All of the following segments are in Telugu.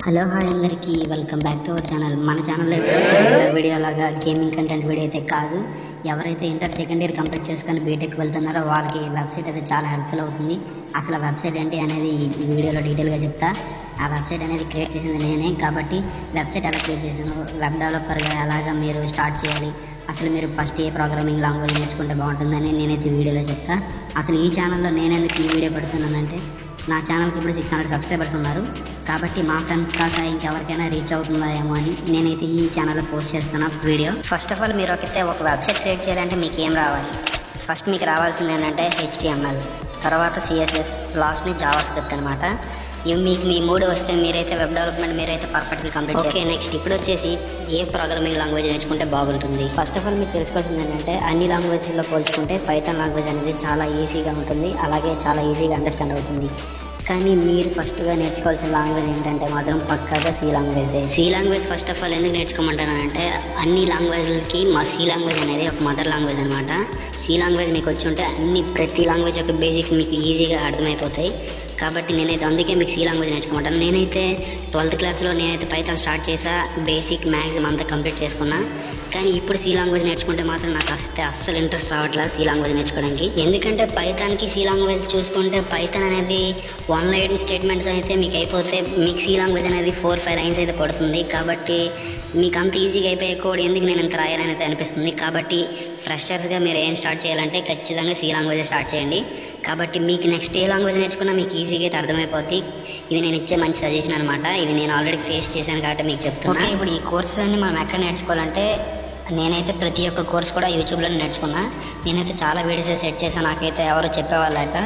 హలో హాయ్ అందరికీ welcome back to our channel. మన ఛానల్లో ఇప్పుడు రెగ్యులర్ వీడియో లాగా గేమింగ్ కంటెంట్ వీడియో అయితే కాదు. ఎవరైతే ఇంటర్ సెకండ్ ఇయర్ కంప్లీట్ చేసుకొని బీటెక్ వెళ్తున్నారో వాళ్ళకి వెబ్సైట్ అయితే చాలా హెల్ప్ఫుల్ అవుతుంది. అసలు వెబ్సైట్ ఏంటి అనేది ఈ వీడియోలో డీటెయిల్గా చెప్తా. ఆ వెబ్సైట్ అనేది క్రియేట్ చేసింది నేనే కాబట్టి వెబ్సైట్ ఎలా క్రియేట్ చేసాను, వెబ్ డెవలపర్గా ఎలాగా మీరు స్టార్ట్ చేయాలి, అసలు మీరు ఫస్ట్ ఏ ప్రోగ్రామింగ్ లాంగ్వేజ్ నేర్చుకుంటే బాగుంటుందని నేనైతే వీడియోలో చెప్తా. అసలు ఈ ఛానల్లో నేనెందుకు ఈ వీడియో పెడుతున్నానంటే నా ఛానల్కి ఇప్పుడు 600 సబ్స్క్రైబర్స్ ఉన్నారు కాబట్టి మా ఫ్రెండ్స్ కాక ఇంకెవరికైనా రీచ్ అవుతుందా ఏమో అని నేనైతే ఈ ఛానల్లో పోస్ట్ చేస్తున్నా వీడియో. ఫస్ట్ ఆఫ్ ఆల్ మీరు ఒక వెబ్సైట్ క్రియేట్ చేయాలంటే మీకు ఏం రావాలి? ఫస్ట్ మీకు రావాల్సింది ఏంటంటే HTML, తర్వాత CSS, లాస్ట్ని జావా స్క్రిప్ట్ అనమాట. ఇవి మీకు మీ మూడు వస్తే మీరైతే వెబ్ డెవలప్మెంట్ మీరైతే పర్ఫెక్ట్గా కంప్లీట్ చేయాలి. ఓకే, నెక్స్ట్ ఇప్పుడు వచ్చేసి ఏ ప్రోగ్రామింగ్ లాంగ్వేజ్ నేర్చుకుంటే బాగుంటుంది. ఫస్ట్ ఆఫ్ ఆల్ మీకు తెలుసుకోవాల్సింది ఏంటంటే అన్ని లాంగ్వేజ్లో పోల్చుకుంటే పైథాన్ లాంగ్వేజ్ అనేది చాలా ఈజీగా ఉంటుంది, అలాగే చాలా ఈజీగా అండర్స్టాండ్ అవుతుంది. కానీ మీరు ఫస్ట్గా నేర్చుకోవాల్సిన లాంగ్వేజ్ ఏంటంటే మాత్రం పక్కాగా C language. First of all ఎందుకు నేర్చుకోమంటానంటే అన్ని లాంగ్వేజ్లకి మా సి లాంగ్వేజ్ అనేది ఒక మదర్ లాంగ్వేజ్ అనమాట. సి లాంగ్వేజ్ మీకు వచ్చి ఉంటే ప్రతి లాంగ్వేజ్ యొక్క బేసిక్స్ మీకు ఈజీగా అర్థమైపోతాయి. కాబట్టి నేనైతే అందుకే మీకు సి లాంగ్వేజ్ నేర్చుకోమంటాను. నేనైతే 12th క్లాస్లో నేనైతే పైథాన్ స్టార్ట్ చేసా, బేసిక్ మ్యాక్సిమం అంతా కంప్లీట్ చేసుకున్నా. కానీ ఇప్పుడు సి లాంగ్వేజ్ నేర్చుకుంటే మాత్రం నాకు అస్సలు ఇంట్రెస్ట్ రావట్లేదు సి లాంగ్వేజ్ నేర్చుకోవడానికి. ఎందుకంటే పైథాన్కి సి లాంగ్వేజ్ చూసుకుంటే పైథాన్ అనేది 1 లైన్ స్టేట్మెంట్స్ అయితే మీకు అయిపోతే మీకు సి లాంగ్వేజ్ అనేది 4-5 లైన్స్ అయితే పడుతుంది. కాబట్టి మీకు అంత ఈజీగా అయిపోయే కోడ్ ఎందుకు నేను ఇంత రాయాలని అయితే అనిపిస్తుంది. కాబట్టి ఫ్రెషర్స్గా మీరు ఏం స్టార్ట్ చేయాలంటే ఖచ్చితంగా సి లాంగ్వేజ్ స్టార్ట్ చేయండి. కాబట్టి మీకు నెక్స్ట్ ఏ లాంగ్వేజ్ నేర్చుకున్నా మీకు ఈజీగా అయితే అర్థమైపోద్ది. ఇది నేను ఇచ్చే మంచి సజెషన్ అనమాట. ఇది నేను ఆల్రెడీ ఫేస్ చేశాను కాబట్టి మీకు చెప్తున్నా. ఇప్పుడు ఈ కోర్సెస్ అన్ని మనం ఎక్కడ నేర్చుకోవాలంటే నేనైతే ప్రతి ఒక్క కోర్స్ కూడా యూట్యూబ్లో నేర్చుకున్నా. నేనైతే చాలా వీడియోస్ సెట్ చేశాను, నాకైతే ఎవరు చెప్పేవాళ్ళక.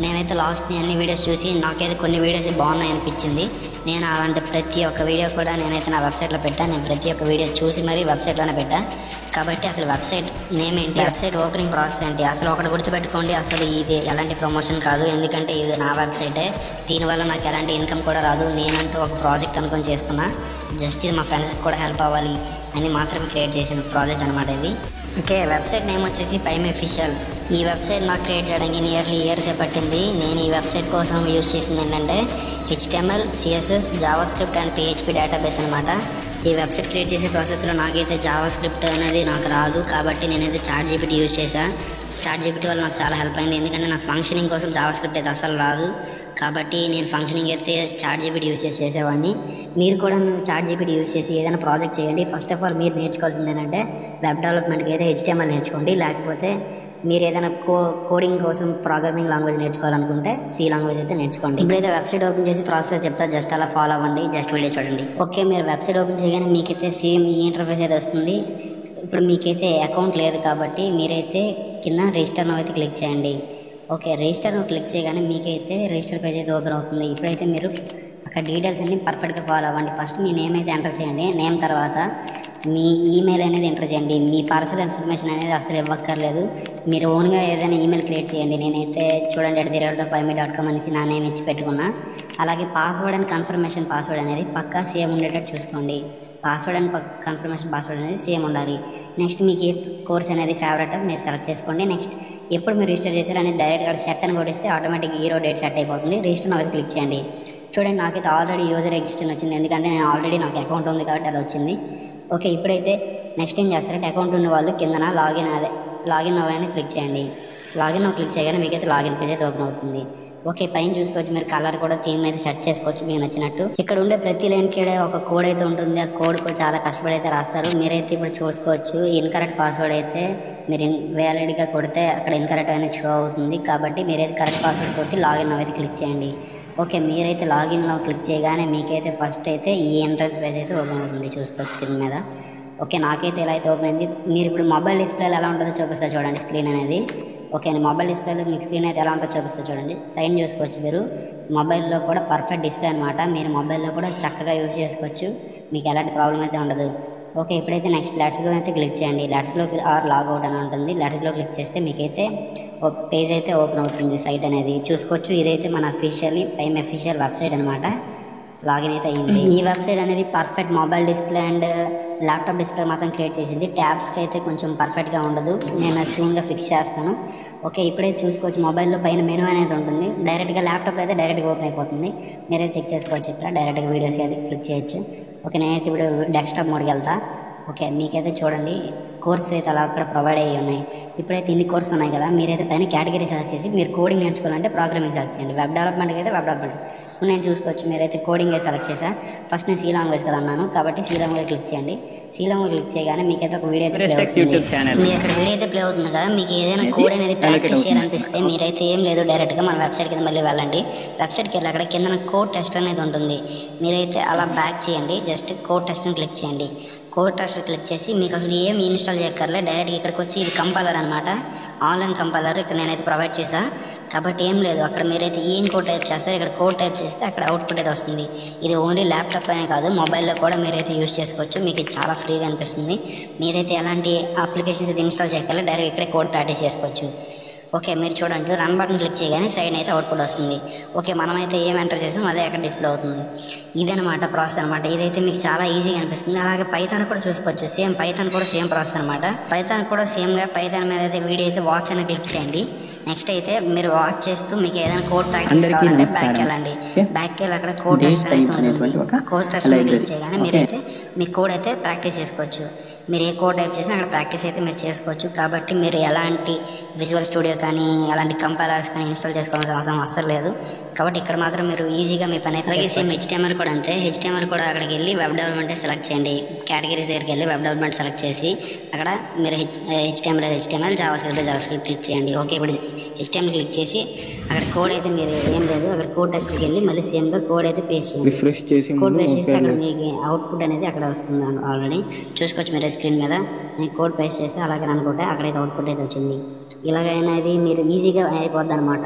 నేనైతే లాస్ట్ని అన్ని వీడియోస్ చూసి నాకైతే కొన్ని వీడియోస్ బాగున్నాయి అనిపించింది. నేను అలాంటి ప్రతి ఒక్క వీడియో కూడా నేనైతే నా వెబ్సైట్లో పెట్టాను. నేను ప్రతి ఒక్క వీడియో చూసి మరీ వెబ్సైట్లోనే పెట్టాను. కాబట్టి అసలు వెబ్సైట్ నేమ్ ఏంటి, వెబ్సైట్ ఓపెనింగ్ ప్రాసెస్ ఏంటి, అసలు ఒకటి గుర్తుపెట్టుకోండి, అసలు ఇది ఎలాంటి ప్రమోషన్ కాదు. ఎందుకంటే ఇది నా వెబ్సైటే, దీనివల్ల నాకు ఎలాంటి ఇన్కమ్ కూడా రాదు. నేనంటూ ఒక ప్రాజెక్ట్ అనుకొని చేసుకున్నా. జస్ట్ ఇది మా ఫ్రెండ్స్కి కూడా హెల్ప్ అవ్వాలి అని మాత్రమే క్రియేట్ చేసిన ప్రాజెక్ట్ అనమాట ఇది. ఓకే, వెబ్సైట్ నేమ్ వచ్చేసి పైమ్ అఫీషియల్. ఈ వెబ్సైట్ నాకు క్రియేట్ చేయడానికి నియర్లీ ఇయర్సే పట్టింది. నేను ఈ వెబ్సైట్ కోసం యూజ్ చేసింది ఏంటంటే HTML, CSS, Java script and PHP database అనమాట. ఈ వెబ్సైట్ క్రియేట్ చేసే ప్రాసెస్లో నాకైతే జావా స్క్రిప్ట్ అనేది నాకు రాదు కాబట్టి నేనైతే ChatGPT యూజ్ చేశాను. ChatGPT వల్ల నాకు చాలా హెల్ప్ అయింది. ఎందుకంటే నాకు ఫంక్షనింగ్ కోసం జావా స్క్రిప్ట్ అయితే అసలు రాదు కాబట్టి నేను ఫంక్షనింగ్ అయితే ChatGPT యూజ్ చేసేవాడిని. మీరు కూడా ChatGPT యూజ్ చేసి ఏదైనా ప్రాజెక్ట్ చేయండి. ఫస్ట్ ఆఫ్ ఆల్ మీరు నేర్చుకోవాల్సింది ఏంటంటే వెబ్ డెవలప్మెంట్కి అయితే HTML నేర్చుకోండి. లేకపోతే మీరు ఏదైనా కోడింగ్ కోసం ప్రోగ్రామింగ్ లాంగ్వేజ్ నేర్చుకోవాలనుకుంటే సి లాంగ్వేజ్ అయితే నేర్చుకోండి. ఇప్పుడైతే వెబ్సైట్ ఓపెన్ చేసి ప్రాసెస్ చెప్తా, జస్ట్ అలా ఫాలో అవ్వండి, జస్ట్ వీడియో చూడండి. ఓకే, మీరు వెబ్సైట్ ఓపెన్ చేయగానే మీకైతే సేమ్ ఈ ఇంటర్ఫేస్ అయితే వస్తుంది. ఇప్పుడు మీకైతే అకౌంట్ లేదు కాబట్టి మీరైతే కింద రిజిస్టర్ నౌ అయితే క్లిక్ చేయండి. ఓకే, రిజిస్టర్ నౌ క్లిక్ చేయగానే మీకైతే రిజిస్టర్ పేజ్ అయితే ఓపెన్ అవుతుంది. ఇప్పుడైతే మీరు అక్కడ డీటెయిల్స్ అన్ని పర్ఫెక్ట్గా ఫాలో అవ్వండి. ఫస్ట్ మీ నేమ్ అయితే ఎంటర్ చేయండి. నేమ్ తర్వాత మీ ఈమెయిల్ అనేది ఎంటర్ చేయండి. మీ పర్సనల్ ఇన్ఫర్మేషన్ అనేది అసలు ఇవ్వక్కర్లేదు. మీరు ఓన్గా ఏదైనా ఈమెయిల్ క్రియేట్ చేయండి. నేనైతే చూడండి @payme.com అనేసి నా నేమ్ ఇచ్చి పెట్టుకున్నా. అలాగే పాస్వర్డ్ అండ్ కన్ఫర్మేషన్ పాస్వర్డ్ అనేది పక్కా సేమ్ ఉండేటట్టు చూసుకోండి. పాస్వర్డ్ అండ్ కన్ఫర్మేషన్ పాస్వర్డ్ అనేది సేమ్ ఉండాలి. నెక్స్ట్ మీకు ఏ కోర్స్ అనేది ఫేవరెట్ మీరు సెలెక్ట్ చేసుకోండి. నెక్స్ట్ ఎప్పుడు మీరు రిజిస్టర్ చేశారనేది డైరెక్ట్గా సెట్ అని కొడిస్తే ఆటోమేటిక్గా ఈరో డేట్ సెట్ అయిపోతుంది. రిజిస్టర్ నౌ అయితే క్లిక్ చేయండి. చూడండి నాకైతే ఆల్రెడీ యూజర్ రిజిస్టర్ వచ్చింది, ఎందుకంటే నేను ఆల్రెడీ నాకు అకౌంట్ ఉంది కాబట్టి అది వచ్చింది. ఓకే, ఇప్పుడైతే నెక్స్ట్ ఏం చేస్తారంటే అకౌంట్ ఉన్న వాళ్ళు కిందన లాగిన్ అవ్వని క్లిక్ చేయండి. లాగిన్ క్లిక్ చేయగానే మీకైతే లాగిన్ పేజ్ అయితే ఓపెన్ అవుతుంది. ఓకే, పైన చూసుకోవచ్చు మీరు కలర్ కూడా థీమ్ అయితే సెట్ చేసుకోవచ్చు మీకు నచ్చినట్టు. ఇక్కడ ఉండే ప్రతి లైన్కి ఒక కోడ్ అయితే ఉంటుంది. ఆ కోడ్ కూడా చాలా కష్టపడి అయితే రాస్తారు. మీరైతే ఇప్పుడు చూసుకోవచ్చు ఇన్కరెక్ట్ పాస్వర్డ్ అయితే మీరు వ్యాలిడ్గా కొడితే అక్కడ ఇన్కరెక్ట్ అనేది షో అవుతుంది. కాబట్టి మీరైతే కరెక్ట్ పాస్వర్డ్ కొట్టి లాగిన్ అయితే క్లిక్ చేయండి. ఓకే, మీరైతే లాగిన్లో క్లిక్ చేయగానే మీకైతే ఫస్ట్ అయితే ఈ ఎంట్రన్స్ పేజ్ అయితే ఓపెన్ అవుతుంది. చూసుకోవచ్చు స్క్రీన్ మీద. ఓకే, నాకైతే ఎలా అయితే ఓపెన్ అయింది. మీరు ఇప్పుడు మొబైల్ డిస్ప్లేలో ఎలా ఉంటుందో చూపిస్తా చూడండి స్క్రీన్ అనేది. ఓకే, మొబైల్ డిస్ప్లేలో మీకు స్క్రీన్ అయితే ఎలా ఉంటుందో చూపిస్తా చూడండి. సైన్ చూసుకోవచ్చు మీరు మొబైల్లో కూడా పర్ఫెక్ట్ డిస్ప్లే అనమాట. మీరు మొబైల్లో కూడా చక్కగా యూజ్ చేసుకోవచ్చు, మీకు ఎలాంటి ప్రాబ్లం అయితే ఉండదు. ఓకే, ఇప్పుడైతే నెక్స్ట్ లెట్స్లో అయితే క్లిక్ చేయండి. లెట్స్లో ఆర్ లాగౌట్ అని ఉంటుంది. లెట్స్లో క్లిక్ చేస్తే మీకైతే పేజ్ అయితే ఓపెన్ అవుతుంది. సైట్ అనేది చూసుకోవచ్చు. ఇదైతే మన పైమ్ అఫీషియల్ వెబ్సైట్ అనమాట. లాగిన్ అయితే అయ్యింది. ఈ వెబ్సైట్ అనేది perfect mobile display and laptop display మాత్రం క్రియేట్ చేసింది. ట్యాబ్స్కి అయితే కొంచెం పర్ఫెక్ట్గా ఉండదు. నేను స్క్రీన్గా ఫిక్స్ చేస్తాను. ఓకే, ఇప్పుడే చూసుకోవచ్చు మొబైల్లో పైన మెనూ అనేది ఉంటుంది. డైరెక్ట్గా ల్యాప్టాప్ అయితే డైరెక్ట్గా ఓపెన్ అయిపోతుంది. మీరే చెక్ చేసుకోవచ్చు. ఇక్కడ డైరెక్ట్గా వీడియోస్ అయితే క్లిక్ చేయొచ్చు. ఓకే, నేనైతే ఇప్పుడు డెస్క్టాప్ మోడ్కి వెళ్తా. ఓకే, మీకైతే చూడండి కోర్స్ అయితే అలా అక్కడ ప్రొవైడ్ అయ్యి ఉన్నాయి. ఇప్పుడైతే ఇన్ని కోర్స్ ఉన్నాయి కదా, మీరైతే పైన కేటగిరీ సెలెక్ట్ చేసి మీరు కోడింగ్ నేర్చుకోవాలంటే ప్రోగ్రామింగ్ సెలెక్ట్ చేయండి. వెబ్ డెవలప్మెంట్కి అయితే వెబ్ డెవలప్మెంట్ నేను చూసుకోవచ్చు. మీరైతే కోడింగ్ అయితే సెలెక్ట్ చేసా. ఫస్ట్ నేను సి లాంగ్వేజ్ కదా అన్నాను కాబట్టి సి లాంగ్వేజ్ క్లిక్ చేయండి. సి లాంగ్వేజ్ క్లిక్ చేయగానే మీకైతే ఒక వీడియో అయితే ప్లే అవుతుంది. మీరు అక్కడ వీడియో అయితే ప్లే అవుతుంది కదా, మీకు ఏదైనా కోడ్ అనేది ప్రాక్టీస్ చేయాలనిపిస్తే మీరైతే ఏం లేదు, డైరెక్ట్గా మన వెబ్సైట్ కింద మళ్ళీ వెళ్ళండి. వెబ్సైట్కి వెళ్ళి అక్కడ కింద కోడ్ టెస్ట్ అనేది ఉంటుంది. మీరైతే అలా బ్యాక్ చేయండి, జస్ట్ కోడ్ టెస్ట్ని క్లిక్ చేయండి. కోడ్ టెస్ట్ క్లిక్ చేసి మీకు అసలు ఏం ఇన్స్టాల్ చేయక్కర్లే, డైరెక్ట్గా ఇక్కడికి వచ్చి ఇది కంపైలర్ అనమాట, ఆన్లైన్ కంపైలర్ ఇక్కడ నేనైతే ప్రొవైడ్ చేశా. కాబట్టి ఏం లేదు, అక్కడ మీరైతే ఏం కోడ్ టైప్ చేస్తారు ఇక్కడ కోడ్ టైప్ చేస్తే అక్కడ అవుట్పుట్ అయితే వస్తుంది. ఇది ఓన్లీ ల్యాప్టాప్ అనే కాదు, మొబైల్లో కూడా మీరైతే యూస్ చేసుకోవచ్చు. మీకు ఇది చాలా ఫ్రీగా అనిపిస్తుంది. మీరైతే ఎలాంటి అప్లికేషన్స్ అయితే ఇన్స్టాల్ చేయగలరు, డైరెక్ట్ ఇక్కడే కోడ్ ప్రాక్టీస్ చేసుకోవచ్చు. ఓకే, మీరు చూడండి రన్ బటన్ క్లిక్ చేయగానే సైడ్ అయితే అవుట్పుట్ వస్తుంది. ఓకే, మనమైతే ఏం ఎంటర్ చేసామో అదే అక్కడ డిస్ప్లే అవుతుంది. ఇదనమాట ప్రాసెస్ అనమాట. ఇదైతే మీకు చాలా ఈజీగా అనిపిస్తుంది. అలాగే పైథాన్ కూడా చూసుకోవచ్చు. సేమ్ పైథాన్ కూడా సేమ్ ప్రాసెస్ అనమాట. పైథాన్ కూడా సేమ్గా పైథాన్ మీద అయితే వీడియో అయితే వాచ్ అని క్లిక్ చేయండి. నెక్స్ట్ అయితే మీరు వాచ్ చేస్తూ మీకు ఏదైనా కోడ్ ప్రాక్టీస్ కావాలంటే బ్యాక్ వెళ్ళండి. బ్యాక్ వెళ్ళి అక్కడ కోడ్ టెస్ట్ అయితే ఉంటుంది. కోడ్ టెస్ట్ క్లిక్ చేయగానే మీరైతే మీ కోడ్ అయితే ప్రాక్టీస్ చేసుకోవచ్చు. మీరు ఏ కోడ్ టైప్ చేసినా అక్కడ ప్రాక్టీస్ అయితే మీరు చేసుకోవచ్చు. కాబట్టి మీరు ఎలాంటి విజువల్ స్టూడియో కానీ ఎలాంటి కంపైలర్స్ కానీ ఇన్స్టాల్ చేసుకోవాల్సిన అవసరం అస్సలు లేదు. కాబట్టి ఇక్కడ మాత్రం మీరు ఈజీగా మీ పని అయితే సేమ్ హెచ్టిఎంఎల్ కూడా అంతే. హెచ్టిఎంఎల్ కూడా అక్కడికి వెళ్ళి వెబ్ డెవలప్మెంట్ సెలెక్ట్ చేయండి. కేటగిరీస్ దగ్గరికి వెళ్ళి వెబ్ డెవలప్మెంట్ సెలెక్ట్ చేసి అక్కడ మీరు హెచ్టిఎంఎల్ జావాస్క్రిప్ట్ క్లిక్ చేయండి. ఓకే, ఇప్పుడు హెచ్టిఎంఎల్ క్లిక్ చేసి అక్కడ కోడ్ అయితే మీరు ఏం లేదు, అక్కడ కోడ్ టెస్ట్కి వెళ్ళి మళ్ళీ సేమ్గా కోడ్ అయితే పేస్ట్ చేయండి. కోడ్ పేస్ట్ చేసి అక్కడ మీకు అవుట్పుట్ అనేది అక్కడ వస్తుంది. ఆల్రెడీ చూసుకోవచ్చు మీరు స్క్రీన్ మీద. నేను కోడ్ పేస్ట్ చేసి అలాగే అనుకుంటే అక్కడైతే అవుట్పుట్ అయితే వచ్చింది. ఇలాగైనా ఇది మీరు ఈజీగా అయిపోద్ది అనమాట.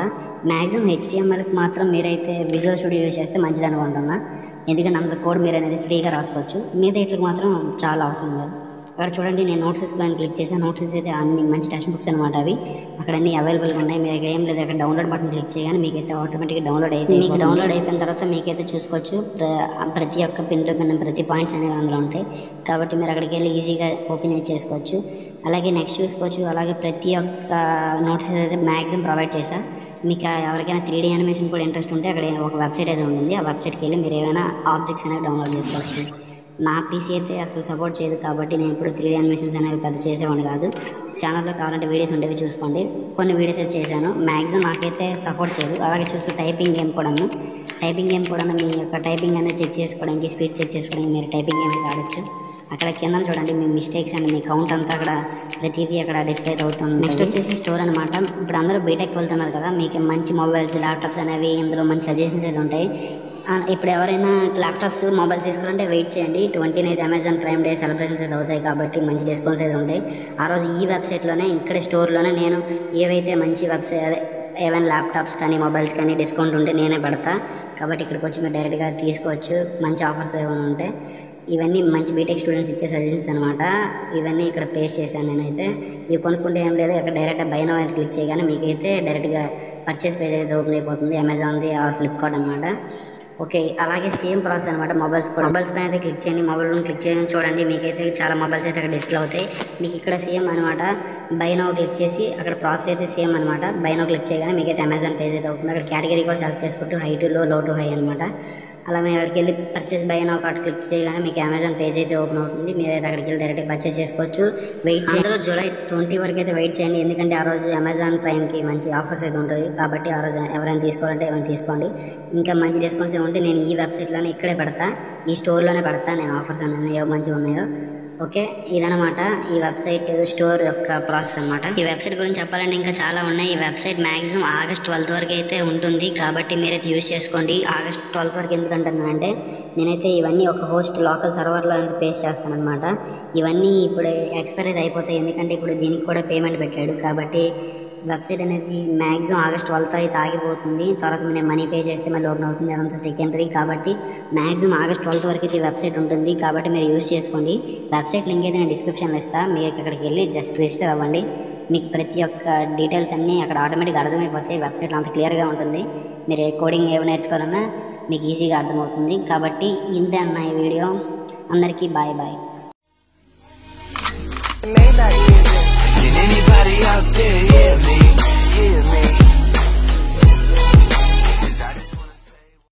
మ్యాక్సిమం హెచ్టిఎంఎల్కి మాత్రం మీరైతే విజువల్ స్టూడియో యూజ్ చేస్తే మంచిది అనుకుంటున్నా. ఎందుకంటే అందులో కోడ్ మీరు అనేది ఫ్రీగా రాసుకోవచ్చు. మిగతా ఇట్లకి మాత్రం చాలా అవసరం లేదు. అక్కడ చూడండి నేను నోట్సెస్ ప్లాన్ క్లిక్ చేసాను. నోట్సెస్ అయితే అన్ని మంచి టెక్స్ట్ బుక్స్ అనమాట. అవి అక్కడ అన్ని అవైలబుల్గా ఉన్నాయి. మీరు ఏం లేదు, అక్కడ డౌన్లోడ్ బటన్ క్లిక్ చేయగానే మీకైతే ఆటోమేటిక్గా డౌన్లోడ్ అయితే మీకు డౌన్లోడ్ అయిపోయిన తర్వాత మీకైతే చూసుకోవచ్చు ప్రతి ఒక్క పిన్లో ప్రతి పాయింట్స్ అనేవి అందులో ఉంటాయి. కాబట్టి మీరు అక్కడికి వెళ్ళి ఈజీగా ఓపెన్ చేసుకోవచ్చు. అలాగే నెక్స్ట్ చూసుకోవచ్చు. అలాగే ప్రతి ఒక్క నోట్సెస్ అయితే మ్యాక్సిమం ప్రొవైడ్ చేశా. మీకు ఎవరికైనా 3D యానిమేషన్ కూడా ఇంట్రెస్ట్ ఉంటే అక్కడ ఒక వెబ్సైట్ అయితే ఉంటుంది. ఆ వెబ్సైట్కి వెళ్ళి మీరు ఏమైనా ఆబ్జెక్ట్స్ అనేవి డౌన్లోడ్ చేసుకోవచ్చు. నా పీసీ అయితే అసలు సపోర్ట్ చేయదు కాబట్టి నేను ఇప్పుడు 3D యానిమేషన్స్ అనేవి పెద్ద చేసేవాడిని కాదు. ఛానల్లో కావాలంటే వీడియోస్ ఉండేవి చూసుకోండి. కొన్ని వీడియోస్ అయితే చేశాను. మ్యాక్సిమం నాకైతే సపోర్ట్ చేయదు. అలాగే చూసుకుని టైపింగ్ గేమ్ కూడా మీ యొక్క టైపింగ్ అనేది చెక్ చేసుకోవడానికి, స్పీడ్ చెక్ చేసుకోవడానికి మీరు టైపింగ్ గేమ్ అయితే ఆడొచ్చు. అక్కడ కింద చూడండి మీ మిస్టేక్స్ అండ్ మీ కౌంట్ అంతా అక్కడ ప్రతిదీ అక్కడ డిస్ప్లే అవుతుంది. నెక్స్ట్ వచ్చేసి స్టోర్ అనమాట. ఇప్పుడు అందరూ బీటెక్ వెళ్తున్నారు కదా, మీకు మంచి మొబైల్స్ ల్యాప్టాప్స్ అనేవి ఇందులో మంచి సజెషన్స్ అయితే ఉంటాయి. ఇప్పుడు ఎవరైనా ల్యాప్టాప్స్ మొబైల్స్ తీసుకోవాలంటే వెయిట్ చేయండి. 29 అమెజాన్ ప్రైమ్ డే సెలబ్రేషన్స్ అయితే అవుతాయి కాబట్టి మంచి డిస్కౌంట్స్ అయితే ఉంటాయి. ఆ రోజు ఈ వెబ్సైట్లోనే ఇక్కడే స్టోర్లోనే నేను ఏవైతే మంచి వెబ్సైట్ ఏవైనా ల్యాప్టాప్స్ కానీ మొబైల్స్ కానీ డిస్కౌంట్ ఉంటే నేనే పెడతా. కాబట్టి ఇక్కడికి వచ్చి మీరు డైరెక్ట్గా తీసుకోవచ్చు. మంచి ఆఫర్స్ ఏమైనా ఉంటే ఇవన్నీ మంచి బీటెక్ స్టూడెంట్స్ ఇచ్చే సజెషన్స్ అనమాట. ఇవన్నీ ఇక్కడ పేస్ట్ చేశాను నేనైతే. ఇవి కొనుక్కుంటే ఏం లేదు, ఇక్కడ డైరెక్ట్గా బై నౌ అయితే క్లిక్ చేయగానే మీకైతే డైరెక్ట్గా పర్చేస్ పేజ్ అయితే ఓపెన్ అయిపోతుంది. అమెజాన్ది ఆర్ ఫ్లిప్కార్ట్ అనమాట. ఓకే, అలాగే సేమ్ ప్రాసెస్ అనమాట. మొబైల్స్ పైన అయితే క్లిక్ చేయండి. మొబైల్ క్లిక్ చేయని చూడండి మీకైతే చాలా మొబైల్స్ అయితే అక్కడ డిస్ప్లే అవుతాయి. మీకు ఇక్కడ సేమ్ అనమాట. బై నౌ క్లిక్ చేసి అక్కడ ప్రాసెస్ అయితే సేమ్ అనమాట. బై నౌ క్లిక్ చేయగానే మీకైతే అమెజాన్ పేజ్ అయితే అవుతుంది. అక్కడ కేటగిరీ కూడా సెలెక్ట్ చేసుకుంటూ హై టు లో, లో టు హై అనమాట. అలా మీరు అక్కడికి వెళ్ళి purchase by now card click చేయగానే మీకు అమెజాన్ పేజ్ అయితే ఓపెన్ అవుతుంది. మీరైతే అక్కడికి వెళ్ళి డైరెక్ట్గా పర్చేస్ చేసుకోవచ్చు. వెయిట్ చేయండి. అందులో జూలై 20 వరకు అయితే వెయిట్ చేయండి. ఎందుకంటే ఆ రోజు అమెజాన్ ప్రైమ్కి మంచి ఆఫర్స్ అయితే ఉంటాయి. కాబట్టి ఆ రోజు ఎవరైనా తీసుకోవాలంటే ఏమైనా తీసుకోండి. ఇంకా మంచి డిస్కౌంట్స్ ఏమంటే నేను ఈ వెబ్సైట్లోనే ఇక్కడే పెడతా, ఈ స్టోర్లోనే పెడతా నేను ఆఫర్స్ అనేవి ఏవో మంచిగా ఉన్నాయో. ఓకే, ఇదనమాట ఈ వెబ్సైట్ స్టోర్ యొక్క ప్రాసెస్ అనమాట. ఈ వెబ్సైట్ గురించి చెప్పాలంటే ఇంకా చాలా ఉన్నాయి. ఈ వెబ్సైట్ మ్యాక్సిమం ఆగస్ట్ 12 వరకు అయితే ఉంటుంది. కాబట్టి మీరైతే యూజ్ చేసుకోండి. ఆగస్ట్ 12 వరకు ఎందుకంటున్నానంటే నేనైతే ఇవన్నీ ఒక హోస్ట్ లోకల్ సర్వర్లో అనేది పేస్ట్ చేస్తానమాట. ఇవన్నీ ఇప్పుడు ఎక్స్పైర్ అయితే అయిపోతాయి. ఎందుకంటే ఇప్పుడు దీనికి కూడా పేమెంట్ పెట్టాడు. కాబట్టి వెబ్సైట్ అనేది మ్యాక్సిమం ఆగస్ట్ 12 అయితే ఆగిపోతుంది. తర్వాత నేను మనీ పే చేస్తే మళ్ళీ ఓపెన్ అవుతుంది. అదంతా సెకండరీ. కాబట్టి మ్యాక్సిమం ఆగస్ట్ 12 వరకు అయితే వెబ్సైట్ ఉంటుంది. కాబట్టి మీరు యూజ్ చేసుకోండి. వెబ్సైట్ లింక్ అయితే నేను డిస్క్రిప్షన్లో ఇస్తాను. మీరు అక్కడికి వెళ్ళి జస్ట్ రిజిస్టర్ అవ్వండి. మీకు ప్రతి ఒక్క డీటెయిల్స్ అన్నీ అక్కడ ఆటోమేటిక్గా అర్థమైపోతాయి. వెబ్సైట్లో అంత క్లియర్గా ఉంటుంది. మీరు ఏ కోడింగ్ ఏమి నేర్చుకోవాలన్నా మీకు ఈజీగా అర్థమవుతుంది. కాబట్టి ఇంతే అన్న ఈ వీడియో. అందరికీ bye bye. Can anybody out there hear me? hear me?